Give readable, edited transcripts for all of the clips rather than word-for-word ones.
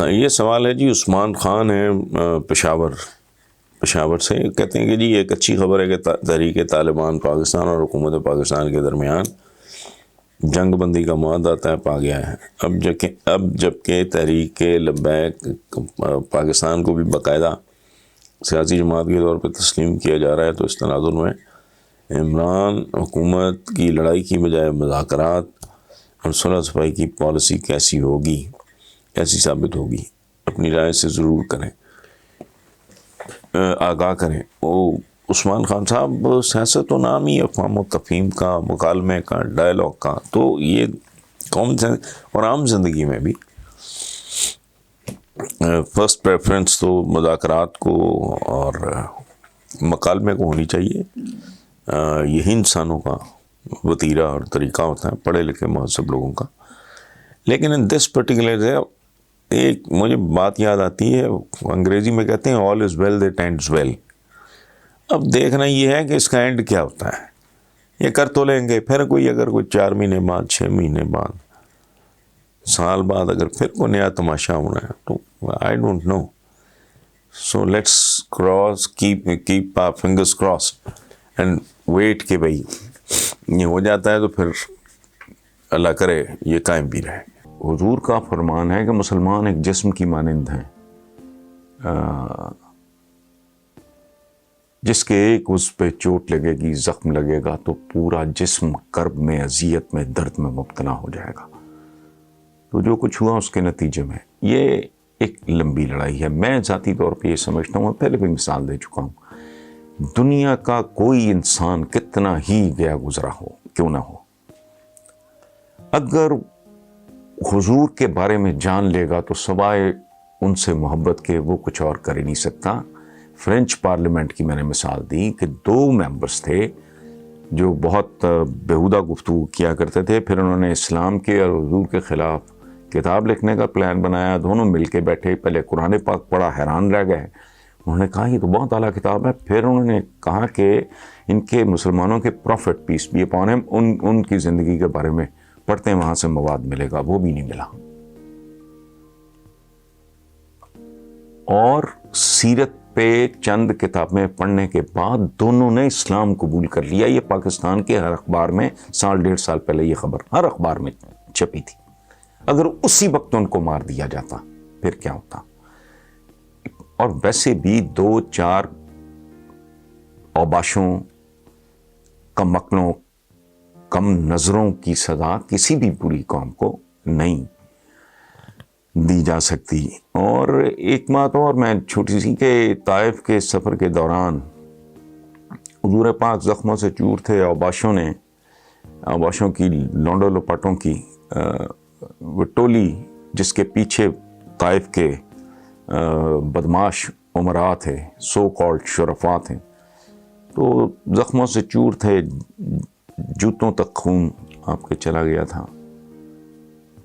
یہ سوال ہے جی، عثمان خان ہے پشاور سے، کہتے ہیں کہ جی ایک اچھی خبر ہے کہ تحریک طالبان پاکستان اور حکومت پاکستان کے درمیان جنگ بندی کا معاہدہ طے پا گیا ہے۔ اب جبکہ تحریک لبیک پاکستان کو بھی باقاعدہ سیاسی جماعت کے طور پہ تسلیم کیا جا رہا ہے، تو اس تناظر میں عمران حکومت کی لڑائی کی بجائے مذاکرات اور صلح صفائی کی پالیسی کیسی ثابت ہوگی؟ اپنی رائے سے ضرور کریں، آگاہ کریں۔ عثمان خان صاحب، سیاست تو نام ہی افہام و تفہیم کا، مکالمے کا، ڈائلاگ کا، تو یہ کامن سینس اور عام زندگی میں بھی فرسٹ پریفرنس تو مذاکرات کو اور مکالمے کو ہونی چاہیے۔ یہی انسانوں کا وتیرہ اور طریقہ ہوتا ہے، پڑھے لکھے مہذب لوگوں کا۔ لیکن ان دس پرٹیکولر ایک مجھے بات یاد آتی ہے، انگریزی میں کہتے ہیں آل از ویل دیٹ اینڈز ویل۔ اب دیکھنا یہ ہے کہ اس کا اینڈ کیا ہوتا ہے۔ یہ کر تو لیں گے، پھر اگر کوئی 4 مہینے بعد، 6 مہینے بعد، سال بعد اگر پھر کوئی نیا تماشا ہونا ہے تو I don't know. So let's keep fingers crossed and wait کہ بھائی یہ ہو جاتا ہے تو پھر اللہ کرے یہ قائم بھی رہے۔ حضور کا فرمان ہے کہ مسلمان ایک جسم کی مانند ہیں، جس کے ایک عضو پہ چوٹ لگے گی، زخم لگے گا تو پورا جسم کرب میں، اذیت میں، درد میں مبتلا ہو جائے گا۔ تو جو کچھ ہوا اس کے نتیجے میں یہ ایک لمبی لڑائی ہے۔ میں ذاتی طور پہ یہ سمجھتا ہوں، پہلے بھی مثال دے چکا ہوں، دنیا کا کوئی انسان کتنا ہی گیا گزرا ہو کیوں نہ ہو، اگر حضور کے بارے میں جان لے گا تو سوائے ان سے محبت کے وہ کچھ اور کر ہی نہیں سکتا۔ فرینچ پارلیمنٹ کی میں نے مثال دی کہ 2 ممبرز تھے جو بہت بیہودہ گفتگو کیا کرتے تھے، پھر انہوں نے اسلام کے اور حضور کے خلاف کتاب لکھنے کا پلان بنایا، دونوں مل کے بیٹھے، پہلے قرآن پاک پڑھا، حیران رہ گئے، انہوں نے کہا یہ تو بہت اعلیٰ کتاب ہے، پھر انہوں نے کہا کہ ان کے مسلمانوں کے profit piece be upon him, ان کی زندگی کے بارے میں پڑھتے ہیں، وہاں سے مواد ملے گا، وہ بھی نہیں ملا۔ اور سیرت پہ چند کتابیں پڑھنے کے بعد دونوں نے اسلام قبول کر لیا۔ یہ پاکستان کے ہر اخبار میں 1.5 سال پہلے یہ خبر ہر اخبار میں چھپی تھی۔ اگر اسی وقت ان کو مار دیا جاتا پھر کیا ہوتا؟ اور ویسے بھی 2-4 اوباشوں، کم عقلوں، کم نظروں کی سزا کسی بھی بری قوم کو نہیں دی جا سکتی۔ اور ایک بات اور میں چھوٹی سی، کہ طائف کے سفر کے دوران حضور پاک زخموں سے چور تھے، اوباشوں کی لونڈوں لپاٹوں کی وہ ٹولی جس کے پیچھے طائف کے بدماش امراء تھے، سو کالڈ شرفاء تھے، تو زخموں سے چور تھے، جوتوں تک خون آپ کے چلا گیا تھا۔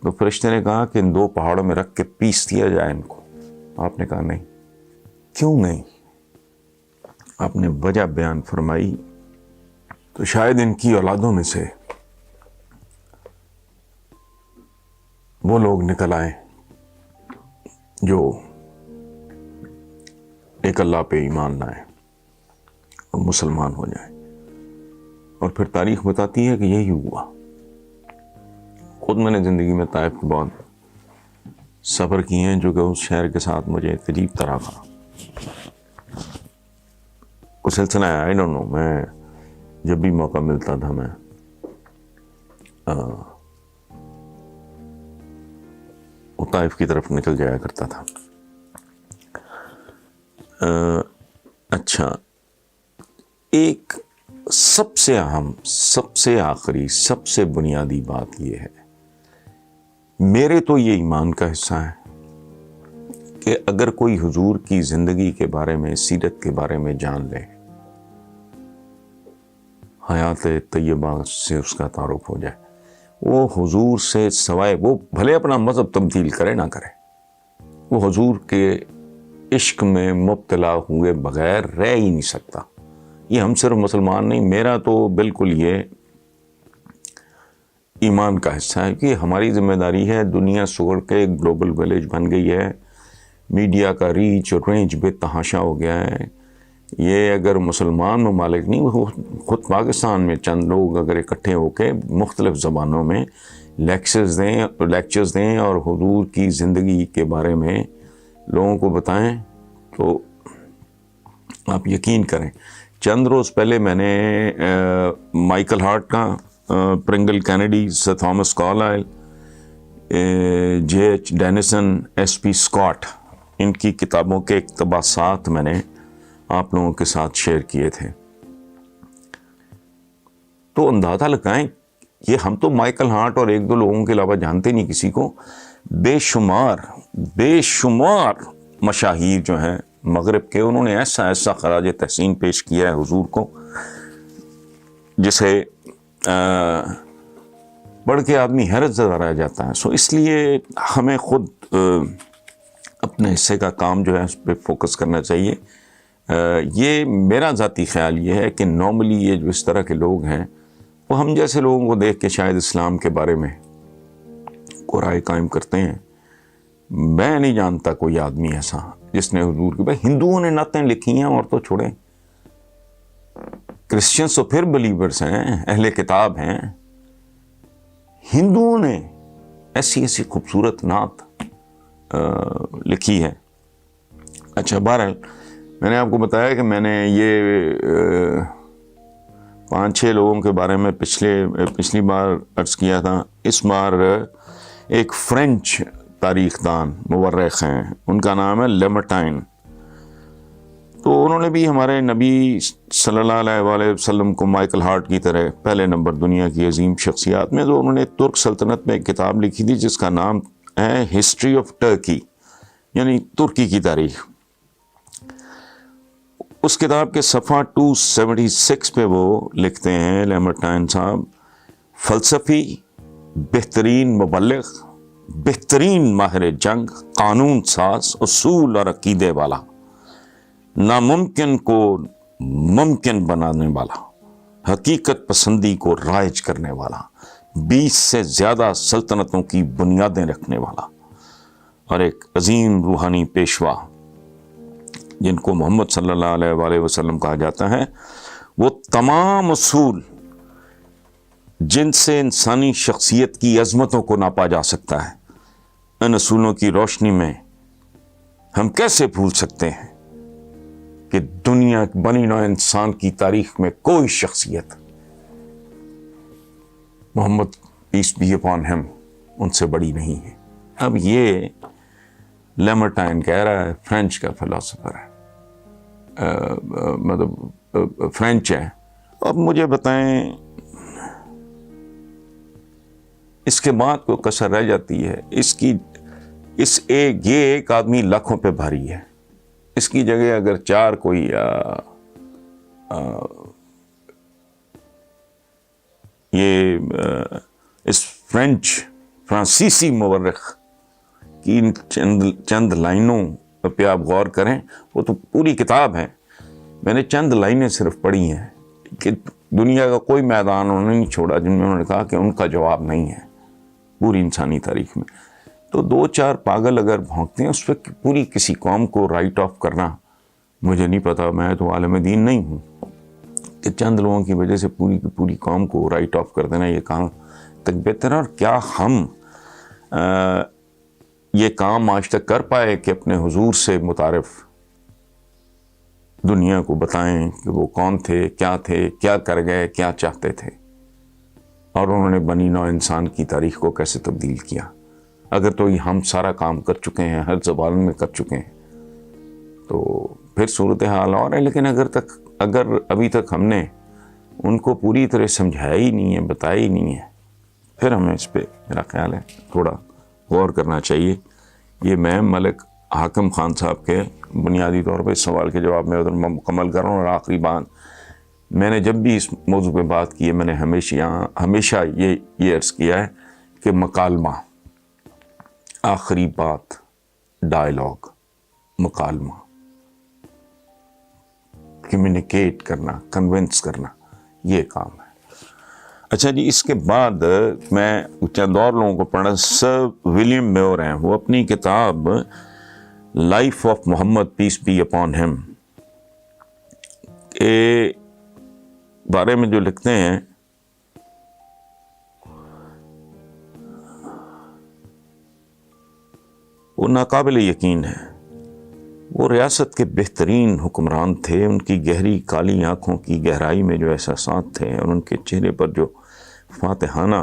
تو فرشتے نے کہا کہ ان 2 پہاڑوں میں رکھ کے پیس دیا جائے ان کو۔ آپ نے کہا نہیں۔ کیوں نہیں؟ آپ نے وجہ بیان فرمائی، تو شاید ان کی اولادوں میں سے وہ لوگ نکل آئیں جو ایک اللہ پہ ایمان لائیں اور مسلمان ہو جائیں۔ اور پھر تاریخ بتاتی ہے کہ یہی ہوا۔ خود میں نے زندگی میں طائف کے بعد سفر کیے ہیں، جو کہ اس شہر کے ساتھ مجھے ایک عجیب طرح کا کوئی سلسلہ ہے، آئی ڈونٹ نو۔ میں جب بھی موقع ملتا تھا میں طائف کی طرف نکل جایا کرتا تھا۔ اچھا، ایک سب سے اہم، سب سے آخری، سب سے بنیادی بات یہ ہے، میرے تو یہ ایمان کا حصہ ہے کہ اگر کوئی حضور کی زندگی کے بارے میں، سیرت کے بارے میں جان لے، حیات طیبہ سے اس کا تعارف ہو جائے، وہ حضور سے سوائے، وہ بھلے اپنا مذہب تبدیل کرے نہ کرے، وہ حضور کے عشق میں مبتلا ہوئے بغیر رہ ہی نہیں سکتا۔ یہ ہم صرف مسلمان نہیں، میرا تو بالکل یہ ایمان کا حصہ ہے کہ ہماری ذمہ داری ہے. دنیا سوڑ کے گلوبل ولیج بن گئی ہے, میڈیا کا ریچ اور رینج بے تحاشا ہو گیا ہے. یہ اگر مسلمان ممالک نہیں, وہ خود پاکستان میں چند لوگ اگر اکٹھے ہو کے مختلف زبانوں میں لیکچرز دیں اور حضور کی زندگی کے بارے میں لوگوں کو بتائیں, تو آپ یقین کریں. چند روز پہلے میں نے مائیکل ہارٹ کا, Pringle Kennedy, sir Thomas Carlyle, J H Denison, S P Scott, ان کی کتابوں کے اقتباسات میں نے آپ لوگوں کے ساتھ شیئر کیے تھے. تو اندازہ لگائیں, یہ ہم تو مائیکل ہارٹ اور ایک دو لوگوں کے علاوہ جانتے نہیں کسی کو. بے شمار مشاہیر جو ہیں مغرب کے, انہوں نے ایسا خراج تحسین پیش کیا ہے حضور کو, جسے پڑھ کے آدمی حیرت زدہ رہ جاتا ہے. سو اس لیے ہمیں خود اپنے حصے کا کام جو ہے اس پہ فوکس کرنا چاہیے. یہ میرا ذاتی خیال یہ ہے کہ نارملی یہ جو اس طرح کے لوگ ہیں وہ ہم جیسے لوگوں کو دیکھ کے شاید اسلام کے بارے میں کو رائے قائم کرتے ہیں. میں نہیں جانتا کوئی آدمی ایسا جس نے حضور کی, بھائی ہندوؤں نے نعتیں لکھی ہیں اور تو چھوڑیں, کرسچنس تو پھر بلیورز ہیں, اہل کتاب ہیں. ہندوؤں نے ایسی خوبصورت نعت لکھی ہے. اچھا, بہرحال میں نے آپ کو بتایا کہ میں نے یہ 5-6 لوگوں کے بارے میں پچھلی بار عرض کیا تھا. اس بار ایک فرینچ تاریخ دان مورخ ہیں, ان کا نام ہے لیمرٹائن. تو انہوں نے بھی ہمارے نبی صلی اللہ علیہ وآلہ وسلم کو مائیکل ہارٹ کی طرح پہلے نمبر دنیا کی عظیم شخصیات میں, تو انہوں نے ترک سلطنت میں ایک کتاب لکھی تھی جس کا نام ہے ہسٹری آف ٹرکی, یعنی ترکی کی تاریخ. اس کتاب کے صفحہ 276 پہ وہ لکھتے ہیں لیمرٹائن صاحب, فلسفی, بہترین مبلغ, بہترین ماہر جنگ, قانون ساز, اصول اور عقیدے والا, ناممکن کو ممکن بنانے والا, حقیقت پسندی کو رائج کرنے والا, 20 سے زیادہ سلطنتوں کی بنیادیں رکھنے والا, اور ایک عظیم روحانی پیشوا جن کو محمد صلی اللہ علیہ وآلہ وسلم کہا جاتا ہے. وہ تمام اصول جن سے انسانی شخصیت کی عظمتوں کو ناپا جا سکتا ہے, ان اصولوں کی روشنی میں ہم کیسے بھول سکتے ہیں کہ دنیا بنی نوع انسان کی تاریخ میں کوئی شخصیت محمد پیس بی اپان ہم ان سے بڑی نہیں ہے. اب یہ لیمرٹائن کہہ رہا ہے, فرینچ کا فلسفر ہے, مطلب فرینچ ہے. اب مجھے بتائیں اس کے بعد کوئی کسر رہ جاتی ہے. یہ ایک آدمی لاکھوں پہ بھاری ہے. اس کی جگہ اگر 4 کوئی یہ اس فرانسیسی مورخ کی چند لائنوں پہ آپ غور کریں, وہ تو پوری کتاب ہے. میں نے چند لائنیں صرف پڑھی ہیں کہ دنیا کا کوئی میدان انہوں نے نہیں چھوڑا جن میں انہوں نے کہا کہ ان کا جواب نہیں ہے پوری انسانی تاریخ میں. تو 2-4 پاگل اگر بھونکتے ہیں اس پہ پوری کسی قوم کو رائٹ آف کرنا, مجھے نہیں پتا, میں تو عالم دین نہیں ہوں کہ چند لوگوں کی وجہ سے پوری کی پوری قوم کو رائٹ آف کر دینا یہ کہاں تک بہتر ہے. اور کیا ہم یہ کام آج تک کر پائے کہ اپنے حضور سے متعارف دنیا کو بتائیں کہ وہ کون تھے, کیا کر گئے, کیا چاہتے تھے, اور انہوں نے بنی نوع انسان کی تاریخ کو کیسے تبدیل کیا. اگر تو یہ ہم سارا کام کر چکے ہیں, ہر زبان میں کر چکے ہیں, تو پھر صورتحال اور ہے. لیکن اگر ابھی تک ہم نے ان کو پوری طرح سمجھایا ہی نہیں ہے, بتایا ہی نہیں ہے, پھر ہمیں اس پہ میرا خیال ہے تھوڑا غور کرنا چاہیے. یہ میں ملک حاکم خان صاحب کے بنیادی طور پہ اس سوال کے جواب میں مکمل کر رہا ہوں. اور آخری بات, میں نے جب بھی اس موضوع پہ بات کی ہے, میں نے ہمیشہ یہ عرض کیا ہے کہ مکالمہ, آخری بات, ڈائلاگ, مکالمہ, کمیونیکیٹ کرنا, کنونس کرنا, یہ کام ہے. اچھا جی، اس کے بعد میں چند اور لوگوں کو پڑھا. سر ولیم میور ہیں، وہ اپنی کتاب life of Muhammad peace be upon him کے بارے میں جو لکھتے ہیں، وہ ناقابل یقین ہے. وہ ریاست کے بہترین حکمران تھے. ان کی گہری کالی آنکھوں کی گہرائی میں جو احساسات تھے اور ان کے چہرے پر جو فاتحانہ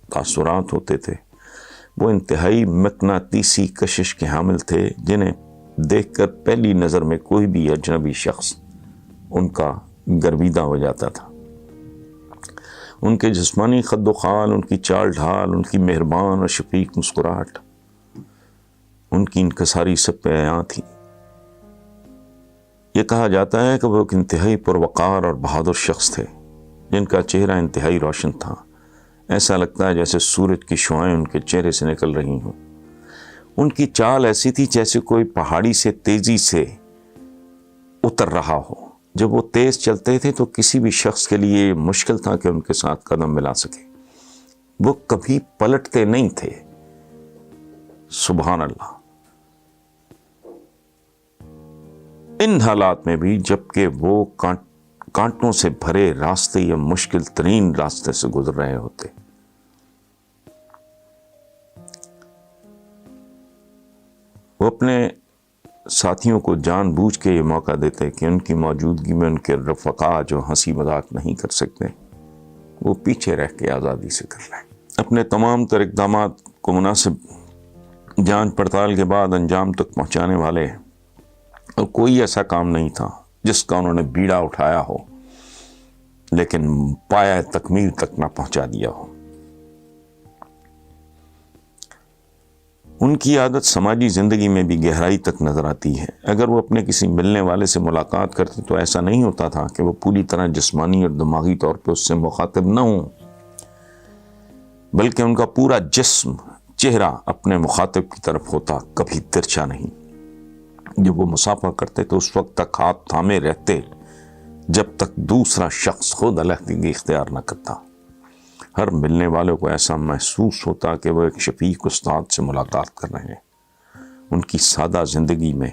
تاثرات ہوتے تھے، وہ انتہائی مقناطیسی کشش کے حامل تھے، جنہیں دیکھ کر پہلی نظر میں کوئی بھی اجنبی شخص ان کا گرویدہ ہو جاتا تھا. ان کے جسمانی خد و خال، ان کی چال ڈھال، ان کی مہربان اور شفیق مسکراہٹ، ان کی انکساری سب پہ عیاں تھی. یہ کہا جاتا ہے کہ وہ ایک انتہائی پروقار اور بہادر شخص تھے، جن کا چہرہ انتہائی روشن تھا. ایسا لگتا ہے جیسے سورج کی شعائیں ان کے چہرے سے نکل رہی ہوں. ان کی چال ایسی تھی جیسے کوئی پہاڑی سے تیزی سے اتر رہا ہو. جب وہ تیز چلتے تھے تو کسی بھی شخص کے لیے مشکل تھا کہ ان کے ساتھ قدم ملا سکے. وہ کبھی پلٹتے نہیں تھے. سبحان اللہ. ان حالات میں بھی جبکہ وہ کانٹوں سے بھرے راستے یا مشکل ترین راستے سے گزر رہے ہوتے، وہ اپنے ساتھیوں کو جان بوجھ کے یہ موقع دیتے کہ ان کی موجودگی میں ان کے رفقا جو ہنسی مذاق نہیں کر سکتے، وہ پیچھے رہ کے آزادی سے کر لیں. اپنے تمام تر اقدامات کو مناسب جانچ پڑتال کے بعد انجام تک پہنچانے والے، اور کوئی ایسا کام نہیں تھا جس کا انہوں نے بیڑا اٹھایا ہو لیکن پایہ تکمیل تک نہ پہنچا دیا ہو. ان کی عادت سماجی زندگی میں بھی گہرائی تک نظر آتی ہے. اگر وہ اپنے کسی ملنے والے سے ملاقات کرتے تو ایسا نہیں ہوتا تھا کہ وہ پوری طرح جسمانی اور دماغی طور پہ اس سے مخاطب نہ ہوں، بلکہ ان کا پورا جسم، چہرہ اپنے مخاطب کی طرف ہوتا، کبھی ترچھا نہیں. جب وہ مسافہ کرتے تو اس وقت تک ہاتھ تھامے رہتے جب تک دوسرا شخص خود علیحدگی اختیار نہ کرتا. ہر ملنے والوں کو ایسا محسوس ہوتا کہ وہ ایک شفیق استاد سے ملاقات کر رہے ہیں. ان کی سادہ زندگی میں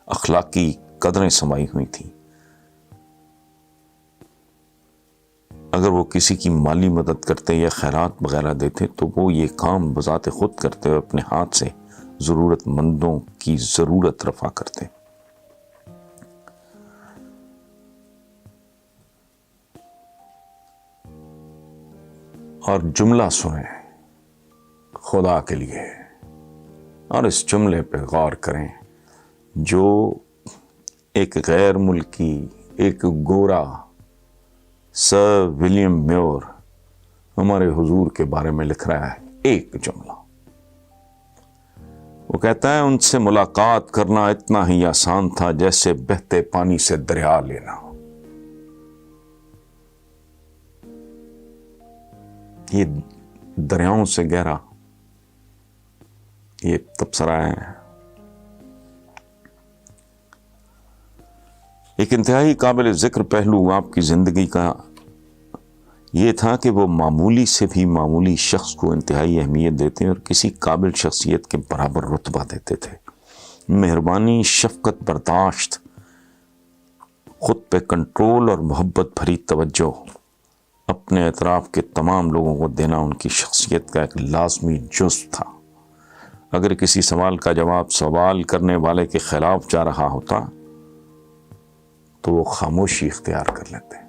اخلاقی قدریں سمائی ہوئی تھیں. اگر وہ کسی کی مالی مدد کرتے یا خیرات وغیرہ دیتے تو وہ یہ کام بذات خود کرتے اور اپنے ہاتھ سے ضرورت مندوں کی ضرورت رفع کرتے. اور جملہ سنیں خدا کے لیے، اور اس جملے پہ غور کریں جو ایک غیر ملکی، ایک گورا سر ولیم میور ہمارے حضور کے بارے میں لکھ رہا ہے. ایک جملہ وہ کہتا ہے، ان سے ملاقات کرنا اتنا ہی آسان تھا جیسے بہتے پانی سے دریا لینا. یہ دریاؤں سے گہرا یہ تبصرہ ہے. ایک انتہائی قابل ذکر پہلو آپ کی زندگی کا یہ تھا کہ وہ معمولی سے بھی معمولی شخص کو انتہائی اہمیت دیتے اور کسی قابل شخصیت کے برابر رتبہ دیتے تھے. مہربانی، شفقت، برداشت، خود پہ کنٹرول اور محبت بھری توجہ اپنے اطراف کے تمام لوگوں کو دینا ان کی شخصیت کا ایک لازمی جز تھا. اگر کسی سوال کا جواب سوال کرنے والے کے خلاف جا رہا ہوتا تو وہ خاموشی اختیار کر لیتے.